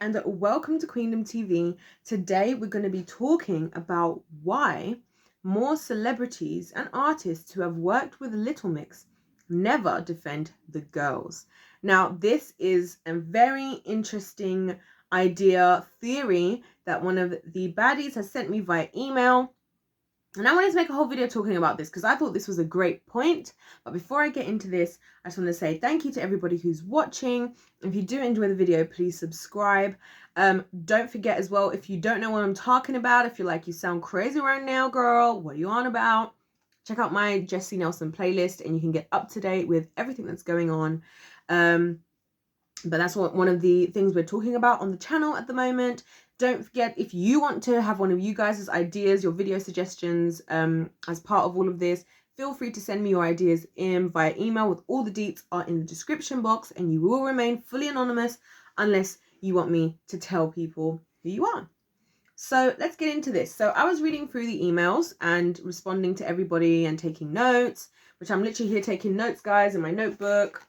and welcome to Queendom TV. Today we're going to be talking about why more celebrities and artists who have worked with Little Mix never defend the girls. Now, this is a very interesting theory that one of the baddies has sent me via email. And I wanted to make a whole video talking about this because I thought this was a great point. But before I get into this, I just want to say thank you to everybody who's watching. If you do enjoy the video, please subscribe. Don't forget as well, if you don't know what I'm talking about, if you're like, you sound crazy right now, girl, what are you on about? Check out my Jesy Nelson playlist and you can get up to date with everything that's going on. But that's one of the things we're talking about on the channel at the moment. Don't forget, if you want to have one of you guys' ideas, your video suggestions as part of all of this, feel free to send me your ideas in via email. With all the deets are in the description box, and you will remain fully anonymous unless you want me to tell people who you are. So let's get into this. So I was reading through the emails and responding to everybody and taking notes, which I'm literally here taking notes, guys, in my notebook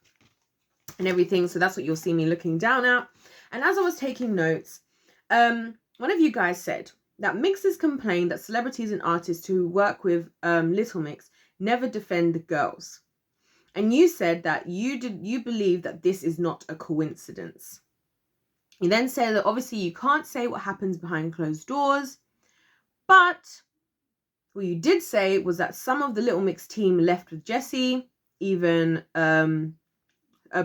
and everything. So that's what you'll see me looking down at. And as I was taking notes, one of you guys said that mixers complain that celebrities and artists who work with Little Mix never defend the girls. And you said that you believe that this is not a coincidence. You then said that obviously you can't say what happens behind closed doors, but what you did say was that some of the Little Mix team left with Jesy, even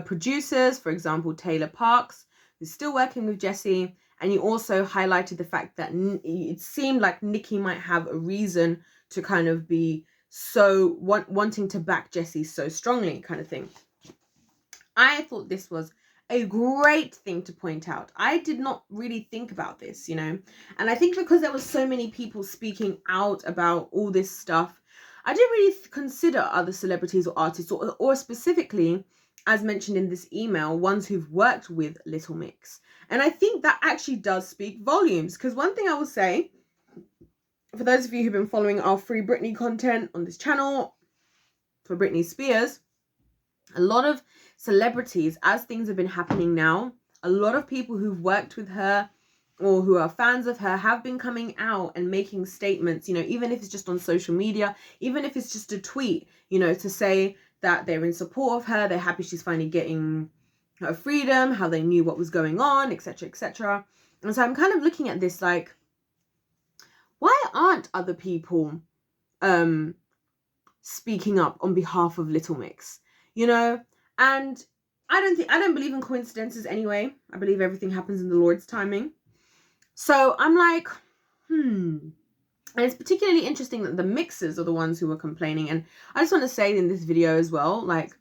producers, for example, Taylor Parks, who's still working with Jesy. And you also highlighted the fact that it seemed like Nicki might have a reason to kind of be so wanting to back Jesy so strongly, kind of thing. I thought this was a great thing to point out. I did not really think about this, you know. And I think because there were so many people speaking out about all this stuff, I didn't really consider other celebrities or artists, or specifically, as mentioned in this email, ones who've worked with Little Mix. And I think that actually does speak volumes. Because one thing I will say, for those of you who've been following our Free Britney content on this channel, for Britney Spears, a lot of celebrities, as things have been happening now, a lot of people who've worked with her or who are fans of her have been coming out and making statements, you know, even if it's just on social media, even if it's just a tweet, you know, to say that they're in support of her, they're happy she's finally getting her freedom, how they knew what was going on, etc., etc. And so I'm kind of looking at this like, why aren't other people speaking up on behalf of Little Mix, you know? And I don't believe in coincidences anyway. I believe everything happens in the Lord's timing. So I'm like, And it's particularly interesting that the mixers are the ones who were complaining. And I just want to say in this video as well, like,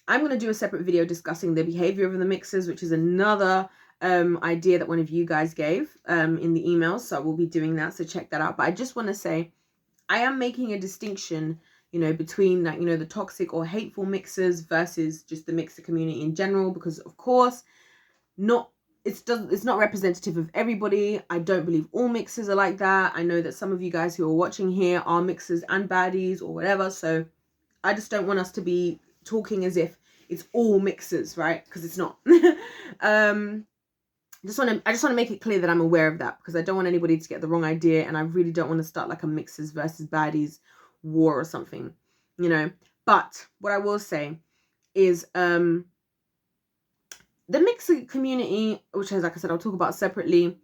I'm going to do a separate video discussing the behavior of the mixers, which is another idea that one of you guys gave in the email. So we'll be doing that. So check that out. But I just want to say, I am making a distinction, you know, between, like, you know, the toxic or hateful mixers versus just the mixer community in general, because of course, it's not representative of everybody. I don't believe all mixers are like that. I know that some of you guys who are watching here are mixers and baddies or whatever. So I just don't want us to be talking as if it's all mixers, right? Because it's not. I just want to make it clear that I'm aware of that, because I don't want anybody to get the wrong idea, and I really don't want to start like a mixers versus baddies war or something, you know. But what I will say is the mixer community, which is, like I said, I'll talk about separately,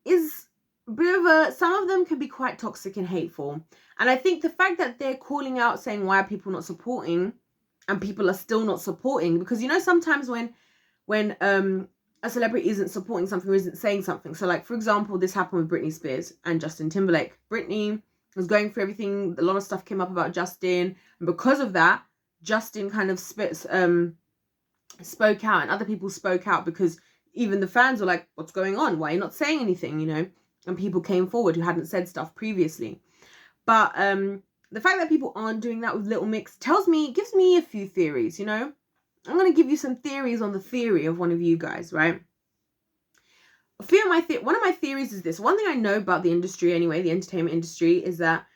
is a bit of some of them can be quite toxic and hateful. And I think the fact that they're calling out saying, why are people not supporting, and people are still not supporting, because, you know, sometimes when a celebrity isn't supporting something or isn't saying something. So, like, for example, this happened with Britney Spears and Justin Timberlake. Britney was going through everything. A lot of stuff came up about Justin. And because of that, Justin kind of spoke out, and other people spoke out, because even the fans were like, what's going on? Why are you not saying anything, you know? And people came forward who hadn't said stuff previously. But the fact that people aren't doing that with Little Mix gives me a few theories, you know? I'm going to give you some theories on the theory of one of you guys, right? One of my theories is this. One thing I know about the industry anyway, the entertainment industry, is that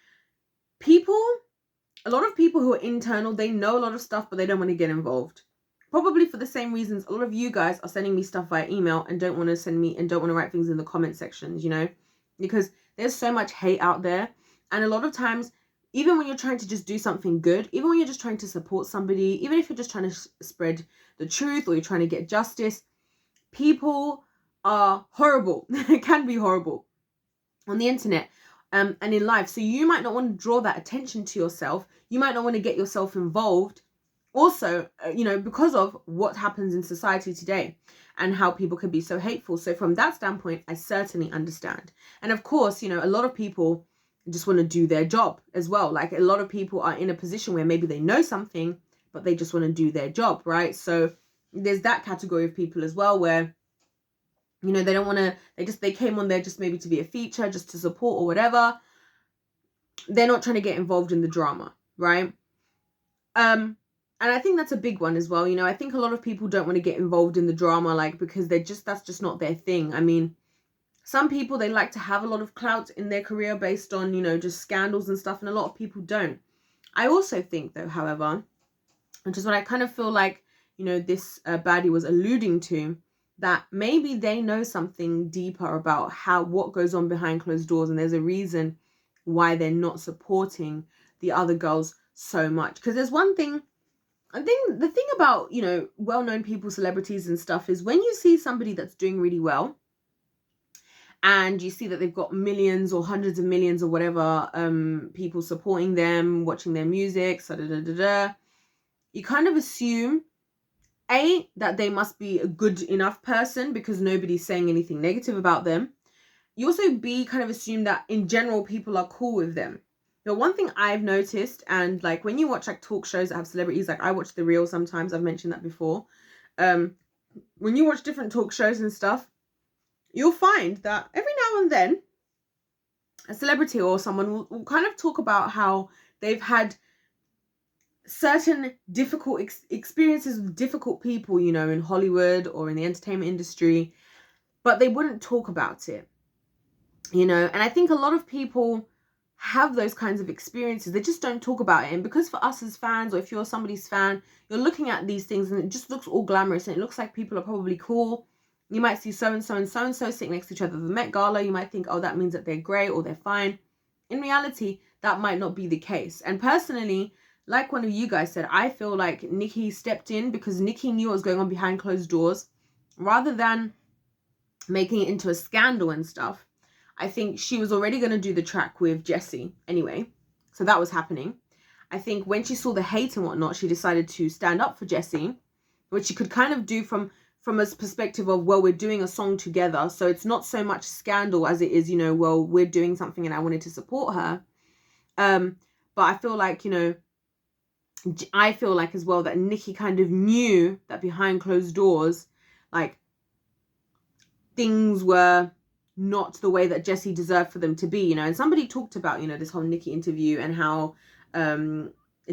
a lot of people who are internal, they know a lot of stuff, but they don't want to get involved. probably for the same reasons a lot of you guys are sending me stuff via email and don't want to send me and don't want to write things in the comment sections, you know, because there's so much hate out there. And a lot of times, even when you're trying to just do something good, even when you're just trying to support somebody, even if you're just trying to spread the truth or you're trying to get justice, people are horrible. It can be horrible on the internet and in life. So you might not want to draw that attention to yourself. You might not want to get yourself involved. Also, you know, because of what happens in society today and how people can be so hateful. So from that standpoint, I certainly understand. And of course, you know, a lot of people just want to do their job as well. Like a lot of people are in a position where maybe they know something, but they just want to do their job, right? So there's that category of people as well where, you know, they don't want to, they came on there just maybe to be a feature, just to support or whatever. They're not trying to get involved in the drama, right? And I think that's a big one as well. You know, I think a lot of people don't want to get involved in the drama, like, because that's just not their thing. I mean, some people, they like to have a lot of clout in their career based on, you know, just scandals and stuff. And a lot of people don't. I also think though, however, which is what I kind of feel like, you know, this baddie was alluding to, that maybe they know something deeper about what goes on behind closed doors. And there's a reason why they're not supporting the other girls so much. Because there's one thing, I think the thing about, you know, well-known people, celebrities and stuff is when you see somebody that's doing really well and you see that they've got millions or hundreds of millions or whatever people supporting them, watching their music, you kind of assume that they must be a good enough person because nobody's saying anything negative about them. You also kind of assume that in general people are cool with them. Now, one thing I've noticed, and like when you watch like talk shows that have celebrities, like I watch The Real sometimes, I've mentioned that before. When you watch different talk shows and stuff, you'll find that every now and then a celebrity or someone will kind of talk about how they've had certain difficult experiences with difficult people, you know, in Hollywood or in the entertainment industry, but they wouldn't talk about it, you know. And I think a lot of people have those kinds of experiences, they just don't talk about it. And because for us as fans, or if you're somebody's fan, you're looking at these things and it just looks all glamorous and it looks like people are probably cool. You might see so-and-so and so-and-so sitting next to each other at the Met Gala. You might think, oh, that means that they're great or they're fine. In reality, that might not be the case. And personally, like one of you guys said, I feel like Nicki stepped in because Nicki knew what was going on behind closed doors. Rather than making it into a scandal and stuff, I think she was already going to do the track with Jesy anyway. So that was happening. I think when she saw the hate and whatnot, she decided to stand up for Jesy, which she could kind of do from a perspective of, well, we're doing a song together. So it's not so much scandal as it is, you know, well, we're doing something and I wanted to support her. But I feel like, you know, I feel like as well that Nicki kind of knew that behind closed doors, like, things were not the way that Jesy deserved for them to be, you know. And somebody talked about, you know, this whole Nicki interview and how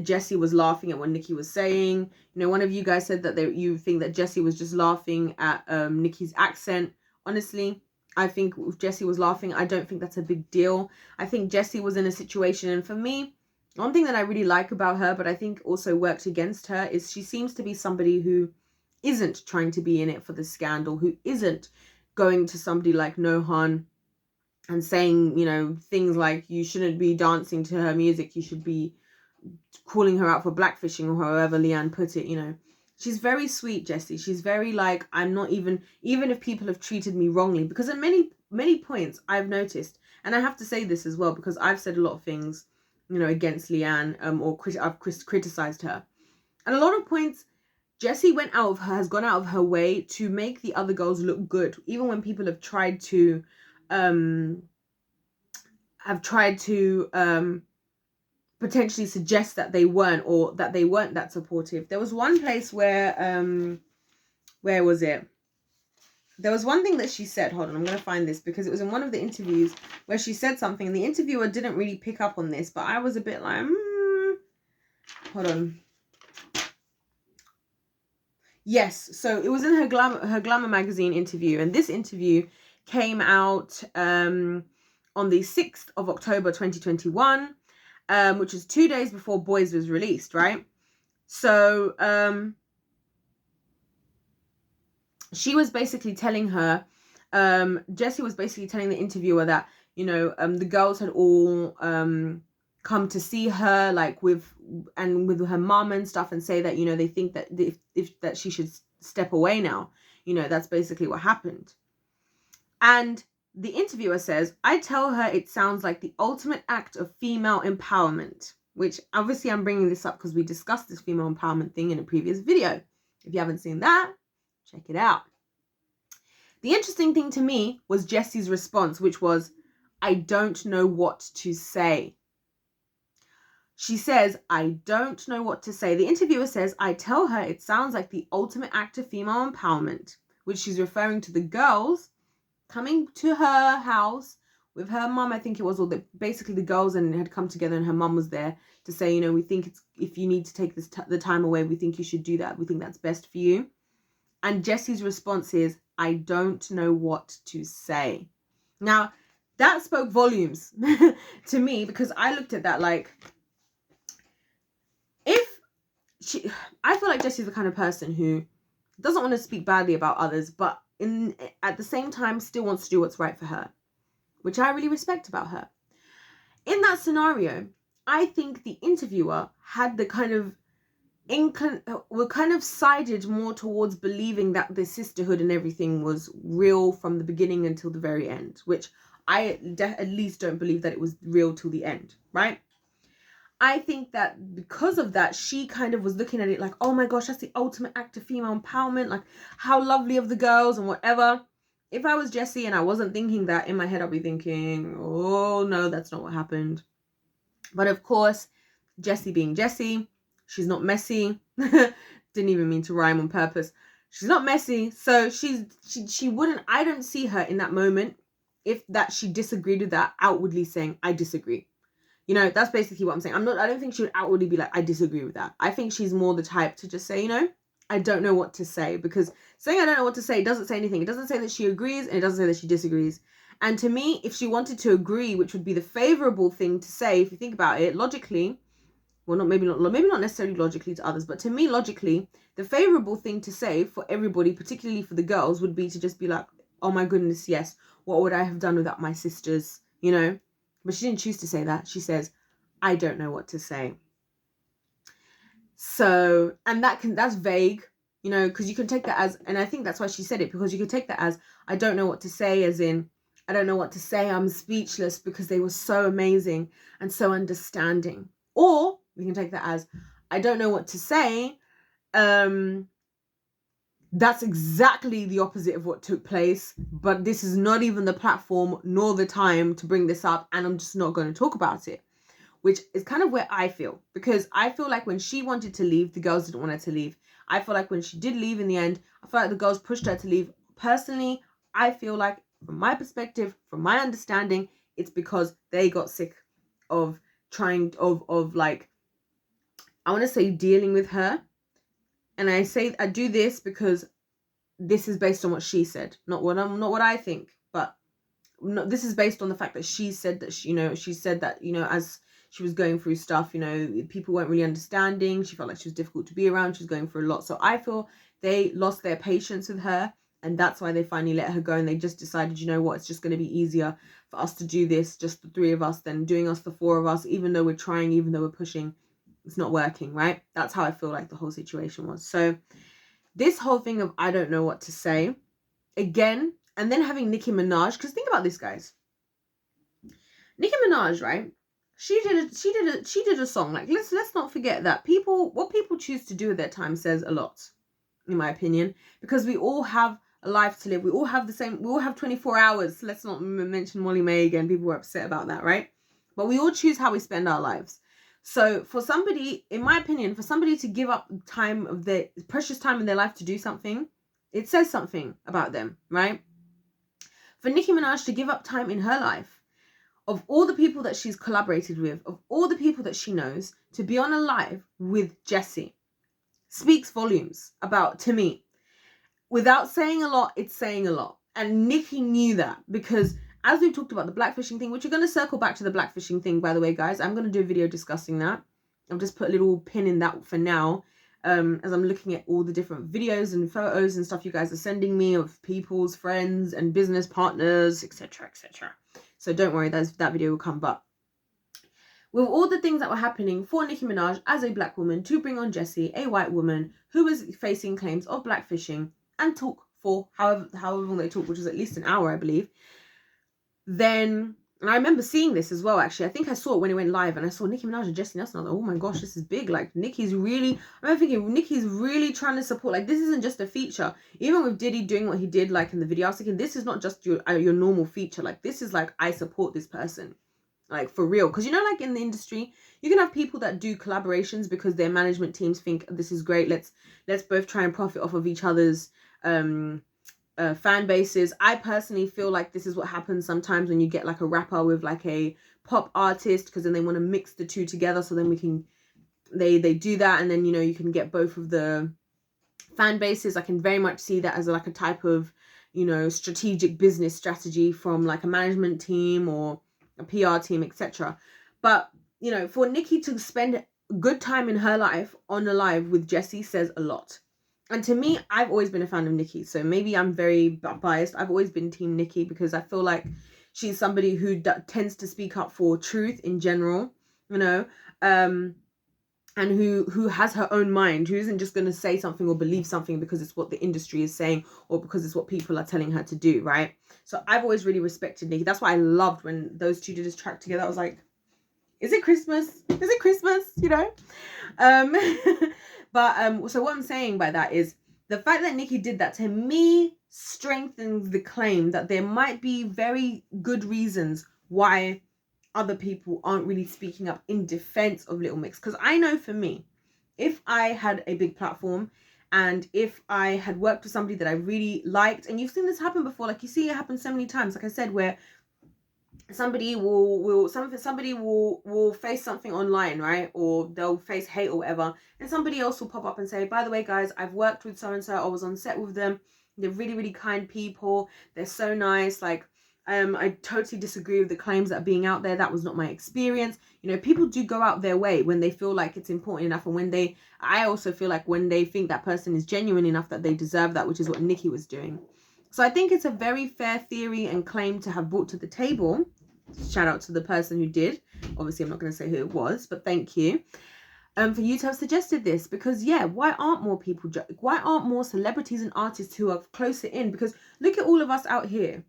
Jesy was laughing at what Nicki was saying. You know, one of you guys said that you think that Jesy was just laughing at Nicki's accent. Honestly, I think if Jesy was laughing, I don't think that's a big deal. I think Jesy was in a situation, and for me, one thing that I really like about her, but I think also worked against her, is she seems to be somebody who isn't trying to be in it for the scandal, who isn't going to somebody like Nohan and saying, you know, things like you shouldn't be dancing to her music, you should be calling her out for blackfishing, or however Leanne put it, you know. She's very sweet, Jesy. She's very like, I'm not even if people have treated me wrongly, because at many points I've noticed, and I have to say this as well, because I've said a lot of things, you know, against Leanne, or I've criticized her. And a lot of points, Jesy has gone out of her way to make the other girls look good, even when people have tried to potentially suggest that they weren't, or that they weren't that supportive. There was one place where was it? There was one thing that she said, hold on, I'm going to find this, because it was in one of the interviews where she said something, and the interviewer didn't really pick up on this, but I was a bit like, hold on. Yes, so it was in her Glamour magazine interview, and this interview came out on the 6th of October 2021, which is 2 days before Boys was released, right? So she was basically telling her, Jesy was basically telling the interviewer that, you know, the girls had all come to see her, like with her mom and stuff, and say that, you know, they think that if that she should step away now. You know, that's basically what happened. And the interviewer says, I tell her it sounds like the ultimate act of female empowerment, which obviously I'm bringing this up because we discussed this female empowerment thing in a previous video. If you haven't seen that, check it out. The interesting thing to me was Jesy's response, which was, I don't know what to say. She says, I don't know what to say. The interviewer says, I tell her it sounds like the ultimate act of female empowerment, which she's referring to the girls coming to her house with her mum, I think it was, or basically the girls and had come together and her mum was there to say, you know, we think it's, if you need to take this the time away, we think you should do that. We think that's best for you. And Jesy's response is, I don't know what to say. Now, that spoke volumes to me, because I looked at that like, I feel like Jesy's the kind of person who doesn't want to speak badly about others, but at the same time still wants to do what's right for her, which I really respect about her. In that scenario, I think the interviewer had the kind of were kind of sided more towards believing that the sisterhood and everything was real from the beginning until the very end, which I at least don't believe that it was real till the end, right? I think that because of that, she kind of was looking at it like, oh my gosh, that's the ultimate act of female empowerment. Like, how lovely of the girls and whatever. If I was Jesy and I wasn't thinking that, in my head, I'll be thinking, oh no, that's not what happened. But of course, Jesy being Jesy, she's not messy. Didn't even mean to rhyme on purpose. She's not messy. So she wouldn't, I don't see her in that moment, if that she disagreed with that, outwardly saying, I disagree. You know, that's basically what I'm saying. I don't think she would outwardly be like, I disagree with that. I think she's more the type to just say, you know, I don't know what to say. Because saying I don't know what to say doesn't say anything. It doesn't say that she agrees, and it doesn't say that she disagrees. And to me, if she wanted to agree, which would be the favorable thing to say, if you think about it logically, well, maybe not necessarily logically to others, but to me, logically, the favorable thing to say for everybody, particularly for the girls, would be to just be like, oh my goodness, yes, what would I have done without my sisters, you know? But she didn't choose to say that. She says, I don't know what to say. So, and that's vague, you know, because you can take that as, and I think that's why she said it, because you could take that as, I don't know what to say, as in, I don't know what to say, I'm speechless, because they were so amazing and so understanding. Or we can take that as, I don't know what to say, that's exactly the opposite of what took place, but this is not even the platform nor the time to bring this up, and I'm just not going to talk about it, which is kind of where I feel, because I feel like when she wanted to leave, the girls didn't want her to leave. I feel like when she did leave in the end, I feel like the girls pushed her to leave. Personally, I feel like, from my perspective, from my understanding, it's because they got sick of trying of like, I want to say, dealing with her. And I do this because this is based on what she said, not what I think, but this is based on the fact that she said that she said that, you know, as she was going through stuff, you know, people weren't really understanding. She felt like she was difficult to be around. She was going through a lot. So I feel they lost their patience with her, and that's why they finally let her go. And they just decided, you know what, it's just going to be easier for us to do this, just the three of us, than doing us the four of us, even though we're trying, even though we're pushing. It's not working, right? That's how I feel like the whole situation was. So this whole thing of I don't know what to say, again, and then having Nicki Minaj, because think about this, guys. Nicki Minaj, right? She did a song. Like, let's not forget that what people choose to do with their time says a lot, in my opinion, because we all have a life to live. We all have 24 hours. Let's not mention Molly May again. People were upset about that, right? But we all choose how we spend our lives. So for somebody, in my opinion, for somebody to give up time of their precious time in their life to do something, it says something about them, right? For Nicki Minaj to give up time in her life, of all the people that she's collaborated with, of all the people that she knows, to be on a live with Jesy, speaks volumes about, to me. Without saying a lot, it's saying a lot. And Nicki knew that, because as we've talked about the blackfishing thing, which we're going to circle back to the blackfishing thing, by the way, guys. I'm going to do a video discussing that. I'll just put a little pin in that for now. as I'm looking at all the different videos and photos and stuff you guys are sending me of people's friends and business partners, etc., etc. So don't worry, that video will come. But with all the things that were happening for Nicki Minaj as a black woman to bring on Jesy, a white woman who was facing claims of blackfishing, and talk for however long they talked, which was at least an hour, I believe, then, and I remember seeing this as well, actually. I think I saw it when it went live, and I saw Nicki Minaj and Jesy Nelson. I was like, oh my gosh, this is big. Like, Nicki's really, I remember thinking, Nicki's really trying to support. Like, this isn't just a feature. Even with Diddy doing what he did, like, in the video, I was thinking, this is not just your normal feature. Like, this is like, I support this person. Like, for real. Because, you know, like, in the industry, you can have people that do collaborations because their management teams think this is great. Let's both try and profit off of each other's fan bases. I personally feel like this is what happens sometimes when you get like a rapper with like a pop artist, because then they want to mix the two together, so then they do that, and then, you know, you can get both of the fan bases. I can very much see that as like a type of, you know, strategic business strategy from like a management team or a PR team, etc. But, you know, for Nicki to spend good time in her life on a live with Jesy says a lot. And to me, I've always been a fan of Nicki, so maybe I'm very biased. I've always been team Nicki because I feel like she's somebody who tends to speak up for truth in general, you know, and who has her own mind, who isn't just going to say something or believe something because it's what the industry is saying or because it's what people are telling her to do, right? So I've always really respected Nicki. That's why I loved when those two did this track together. I was like, is it Christmas? Is it Christmas? You know? But so what I'm saying by that is the fact that Nicki did that, to me, strengthens the claim that there might be very good reasons why other people aren't really speaking up in defense of Little Mix. Because I know for me, if I had a big platform and if I had worked with somebody that I really liked, and you've seen this happen before, like you see it happen so many times, like I said, where somebody will face something online, right? Or they'll face hate or whatever, and somebody else will pop up and say, by the way, guys, I've worked with so and so, I was on set with them, they're really, really kind people, they're so nice, like I totally disagree with the claims that are being out there, that was not my experience. You know, people do go out their way when they feel like it's important enough, and when I also feel like when they think that person is genuine enough that they deserve that, which is what Nicki was doing. So I think it's a very fair theory and claim to have brought to the table. Shout out to the person who did. Obviously, I'm not going to say who it was, but thank you for you to have suggested this. Because, yeah, why aren't more people, why aren't more celebrities and artists who are closer in? Because look at all of us out here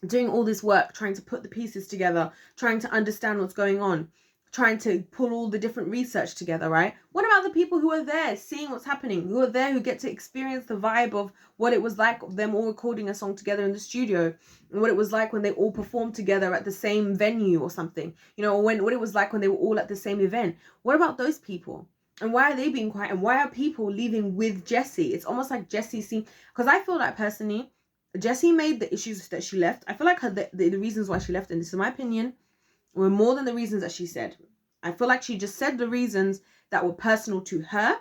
doing all this work, trying to put the pieces together, trying to understand what's going on, trying to pull all the different research together, right? What about the people who are there seeing what's happening, who are there, who get to experience the vibe of what it was like them all recording a song together in the studio, and what it was like when they all performed together at the same venue or something, you know, or what it was like when they were all at the same event? What about those people? And why are they being quiet? And why are people leaving with Jesy? It's almost like Jesy seemed, because I feel like personally, Jesy made the issues that she left. I feel like the reasons why she left, and this is my opinion, were more than the reasons that she said. I feel like she just said the reasons that were personal to her,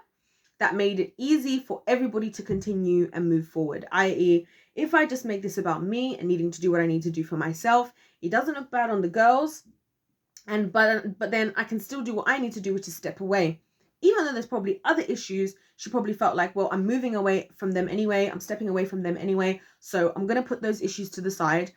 that made it easy for everybody to continue and move forward. I.e., if I just make this about me and needing to do what I need to do for myself, it doesn't look bad on the girls, but then I can still do what I need to do, which is step away. Even though there's probably other issues, she probably felt like, well, I'm moving away from them anyway, I'm stepping away from them anyway, so I'm going to put those issues to the side.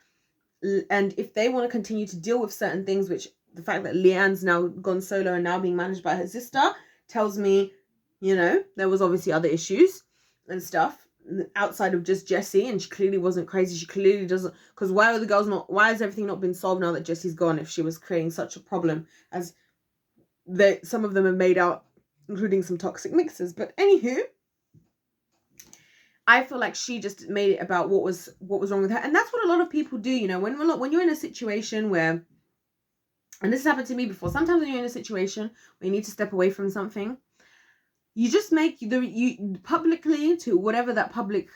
And if they want to continue to deal with certain things, which the fact that Leanne's now gone solo and now being managed by her sister tells me, you know, there was obviously other issues and stuff outside of just Jesy, and she clearly wasn't crazy. She clearly doesn't, because why has everything not been solved now that Jessy's gone, if she was creating such a problem as some of them have made out, including some toxic mixers. But anywho, I feel like she just made it about what was wrong with her. And that's what a lot of people do, you know, when you're in a situation where, and this has happened to me before, sometimes when you're in a situation where you need to step away from something, you just make you publicly, to whatever that public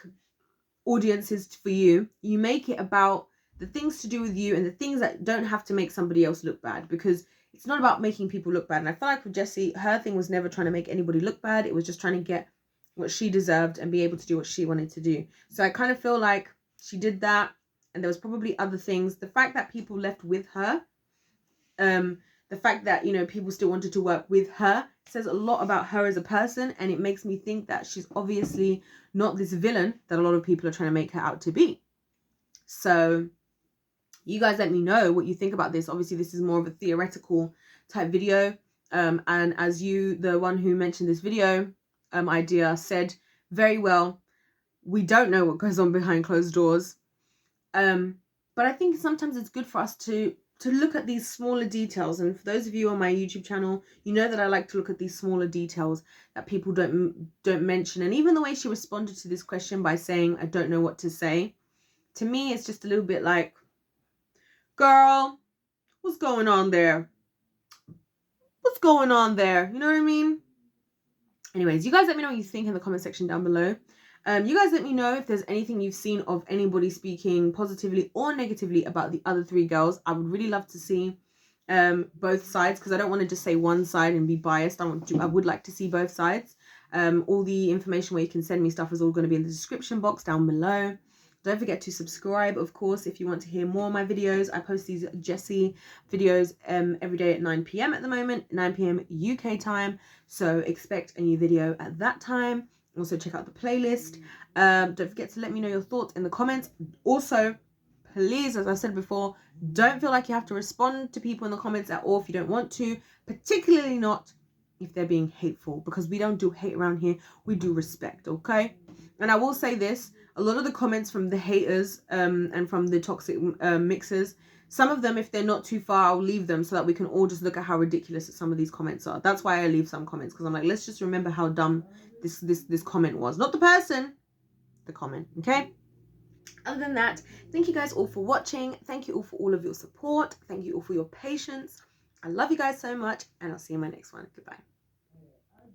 audience is for you, you make it about the things to do with you and the things that don't have to make somebody else look bad, because it's not about making people look bad. And I feel like with Jesy, her thing was never trying to make anybody look bad. It was just trying to get what she deserved and be able to do what she wanted to do. So I kind of feel like she did that, and there was probably other things. The fact that people left with her the fact that, you know, people still wanted to work with her says a lot about her as a person, and it makes me think that she's obviously not this villain that a lot of people are trying to make her out to be. So you guys let me know what you think about this. Obviously, this is more of a theoretical type video. And as you, the one who mentioned this video idea, said very well, we don't know what goes on behind closed doors. But I think sometimes it's good for us to look at these smaller details. And for those of you on my YouTube channel, you know that I like to look at these smaller details that people don't mention. And even the way she responded to this question by saying, I don't know what to say, to me, it's just a little bit like, girl, what's going on there? What's going on there? You know what I mean? Anyways, you guys let me know what you think in the comment section down below. You guys let me know if there's anything you've seen of anybody speaking positively or negatively about the other three girls. I would really love to see both sides, because I don't want to just say one side and be biased. I would like to see both sides. All the information where you can send me stuff is all going to be in the description box down below. Don't forget to subscribe, of course, if you want to hear more of my videos. I post these Jesy videos every day at 9 p.m. at the moment, 9 p.m. UK time. So expect a new video at that time. Also check out the playlist. Don't forget to let me know your thoughts in the comments. Also, please, as I said before, don't feel like you have to respond to people in the comments at all if you don't want to, particularly not if they're being hateful, because we don't do hate around here. We do respect, okay? And I will say this, a lot of the comments from the haters and from the toxic mixers, some of them, if they're not too far, I'll leave them so that we can all just look at how ridiculous some of these comments are. That's why I leave some comments, because I'm like, let's just remember how dumb this comment was. Not the person, the comment, okay? Other than that, thank you guys all for watching. Thank you all for all of your support. Thank you all for your patience. I love you guys so much, and I'll see you in my next one. Goodbye.